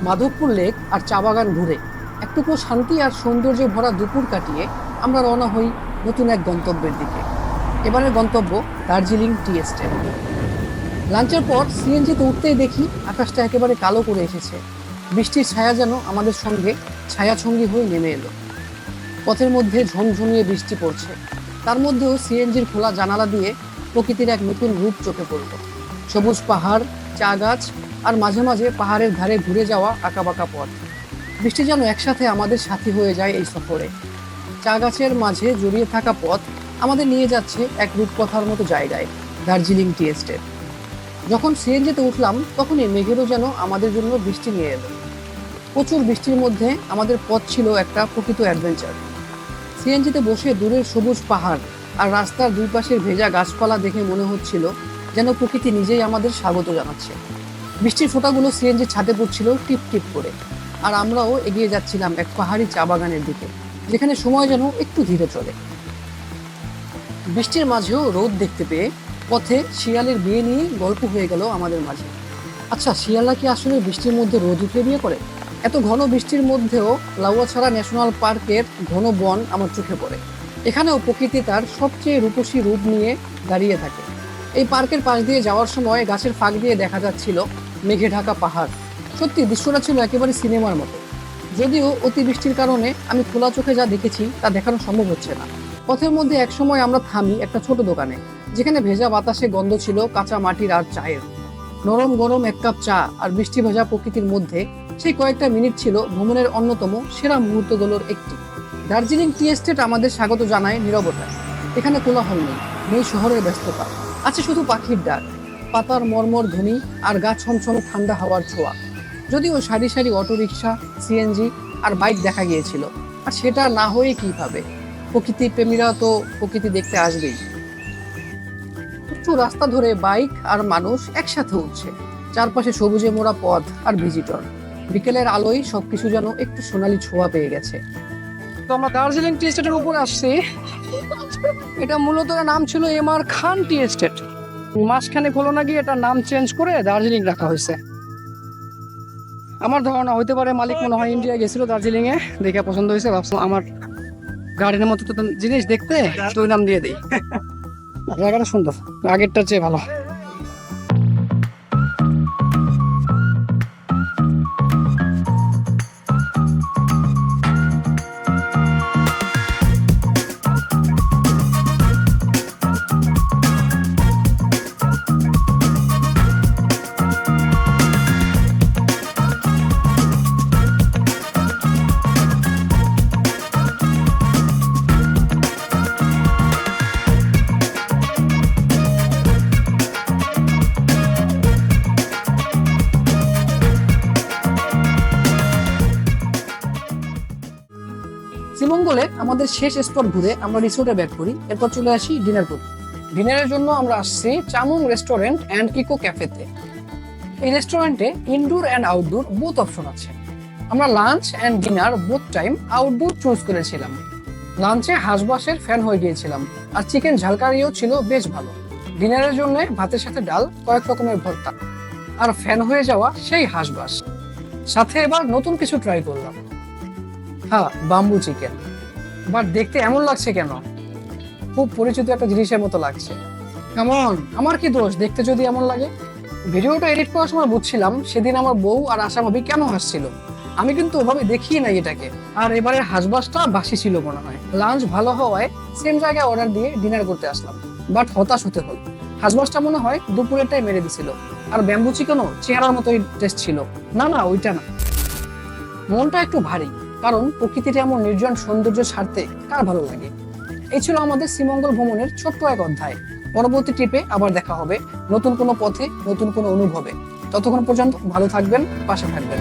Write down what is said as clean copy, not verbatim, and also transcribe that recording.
Madhabpur lake আর চা বাগান ঘুরে একটুকু শান্তি আর সৌন্দর্যে ভরা দুপুর কাটিয়ে আমরা রওনা হই নতুন এক গন্তব্যের দিকে। এবারের গন্তব্য দার্জিলিং টি এস্টেট। লাঞ্চের পর সিএনজিতে উঠতেই দেখি আকাশটা একেবারে কালো করে এসেছে। বৃষ্টির ছায়া যেন আমাদের সঙ্গে ছায়াছঙ্গী হয়ে নেমে এলো। পথের মধ্যে ঝমঝমিয়ে বৃষ্টি পড়ছে, তার মধ্যেও সিএনজির খোলা জানালা দিয়ে প্রকৃতির এক নতুন রূপ চোখে পড়ল। সবুজ পাহাড়, চা গাছ আর মাঝে মাঝে পাহাড়ের ধারে ঘুরে যাওয়া আঁকাবাঁকা পথ। বৃষ্টি যেন একসাথে আমাদের সাথী হয়ে যায় এই সফরে। চা গাছের মাঝে জড়িয়ে থাকা পথ আমাদের নিয়ে যাচ্ছে এক রূপকথার মতো জায়গায়, দার্জিলিং টি এস্টেট। যখন সিএনজিতে উঠলাম তখনই মেঘেরও যেন আমাদের জন্য বৃষ্টি নিয়ে এলো। প্রচুর বৃষ্টির মধ্যে আমাদের পথ ছিল একটা প্রকৃত অ্যাডভেঞ্চার। সিএনজিতে বসে দূরের সবুজ পাহাড় আর রাস্তার দুই পাশের ভেজা গাছপালা দেখে মনে হচ্ছিল যেন প্রকৃতি নিজেই আমাদের স্বাগত জানাচ্ছে। বৃষ্টির ফোঁটাগুলো সিএনজির ছাদে পড়ছিল টিপ টিপ করে, আর আমরাও এগিয়ে যাচ্ছিলাম এক পাহাড়ি চা বাগানের দিকে, যেখানে সময় যেন একটু ধীরে চলে। বৃষ্টির মাঝেও রোদ দেখতে পেয়ে পথে শিয়ালের বিয়ে নিয়ে গল্প হয়ে গেল আমাদের মাঝে। আচ্ছা, শিয়ালরা কি আসলে বৃষ্টির মধ্যে রোদ উঠে বিয়ে করে? এত ঘন বৃষ্টির মধ্যেও লাউয়াছড়া ন্যাশনাল পার্কের ঘন বন আমার চোখে পড়ে। এখানেও প্রকৃতি তার সবচেয়ে রূপসী রূপ নিয়ে দাঁড়িয়ে থাকে। এই পার্কের পাশ দিয়ে যাওয়ার সময় গাছের ফাঁক দিয়ে দেখা যাচ্ছিল মেঘে ঢাকা পাহাড়। সত্যি দৃশ্যটা ছিল একেবারে সিনেমার মতো। যদিও অতিবৃষ্টির কারণে আমি খোলা চোখে যা দেখেছি তা দেখানো সম্ভব হচ্ছে না। পথের মধ্যে একসময় আমরা থামি একটা ছোট দোকানে, যেখানে ভেজা বাতাসে গন্ধ ছিল কাঁচা মাটির আর চায়ের। নরম গরম এক কাপ চা আর বৃষ্টি ভেজা প্রকৃতির মধ্যে সেই কয়েকটা মিনিট ছিল ভ্রমণের অন্যতম সেরা মুহূর্তগুলোর একটি। দার্জিলিং টি এস্টেট আমাদের স্বাগত জানায় নীরবতায়। এখানে কোলাহল নেই, নেই শহরের ব্যস্ততা, আছে শুধু পাখির ডাক, পাতার মর্মর ধ্বনি আর গা ছমছমে ঠান্ডা হাওয়ার ছোঁয়া। যদিও সারি সারি অটোরিকশা, সিএনজি আর বাইক দেখা গিয়েছিল, আর সেটা না হয়ে কিভাবে, প্রকৃতি প্রেমীরা তো প্রকৃতি দেখতে আসবেই। উঁচু রাস্তা ধরে বাইক আর মানুষ একসাথে উঠছে, চারপাশে সবুজে মোড়া পথ আর ভিজিটর। বিকেলের আলোয় সবকিছু যেন একটু সোনালি ছোঁয়া পেয়ে গেছে। তো আমরা দার্জিলিং টি এস্টেটের উপরে আসছি। এটা মূলত নাম ছিল এমআর খান টি এস্টেট। মাসখানেক হলো নাকি এটা নাম চেঞ্জ করে দার্জিলিং রাখা হয়েছে। আমার ধারণা হইতে পারে মালিক মনে হয় ইন্ডিয়া গেছিল, দার্জিলিং এ দেখে পছন্দ হয়েছে, ভাবছিলাম আমার গার্ডেনের মতো তো জিনিস দেখতে, তো ওই নাম দিয়ে দিই। জায়গাটা সুন্দর, আগেরটার চেয়ে ভালো। শ্রীমঙ্গলে আমাদের শেষ স্পট ঘুরে আমরা রিসোর্টে ব্যাক করি, এরপর চলে আসি ডিনার করতে। ডিনারের জন্য আমরা আসছি চামুং রেস্টুরেন্ট অ্যান্ড কিকো ক্যাফেতে। এই রেস্টুরেন্টে indoor and outdoor both option আছে। আমরা lunch and dinner both time outdoor choose করেছিলাম। লাঞ্চে হাঁসবাসের ফ্যান হয়ে গিয়েছিলাম, আর চিকেন ঝালকারিও ছিল বেশ ভালো। ডিনারের জন্য ভাতের সাথে ডাল, কয়েক রকমের ভর্তা, আর ফ্যান হয়ে যাওয়া সেই হাঁসবাস। সাথে এবার নতুন কিছু ট্রাই করলাম, হ্যাঁ, বাম্বু চিকেন। বাট দেখতে এমন লাগছে কেন? খুব পরিচিত একটা জিনিসের মতো লাগছে। কেমন, আমার কি দোষ দেখতে যদি এমন লাগে? ভিডিওটা এডিট করার সময় বুঝছিলাম সেদিন আমার বউ আর আশা ভাবি কেন হাসছিল। আমি কিন্তু ওভাবে দেখিয়ে নাই এটাকে। আর এবারের হাঁসবাসটা বাসি ছিল মনে হয়। লাঞ্চ ভালো হওয়ায় সেম জায়গায় অর্ডার দিয়ে ডিনার করতে আসলাম, বাট হতাশ হতে হল। হাঁসবাসটা মনে হয় দুপুরেরটাই মেরে দিছিল, আর ব্যাম্বু চিকেনও চেহারার মতোই টেস্ট ছিল। না না, ওইটা না। মনটা একটু ভারী, কারণ প্রকৃতির এমন নির্জন সৌন্দর্য ছাড়তে কার ভালো লাগে। এই ছিল আমাদের শ্রীমঙ্গল ভ্রমণের ছোট্ট এক অধ্যায়। পরবর্তী ট্রিপে আবার দেখা হবে নতুন কোনো পথে, নতুন কোনো অনুভবে। ততক্ষণ পর্যন্ত ভালো থাকবেন, পাশে থাকবেন।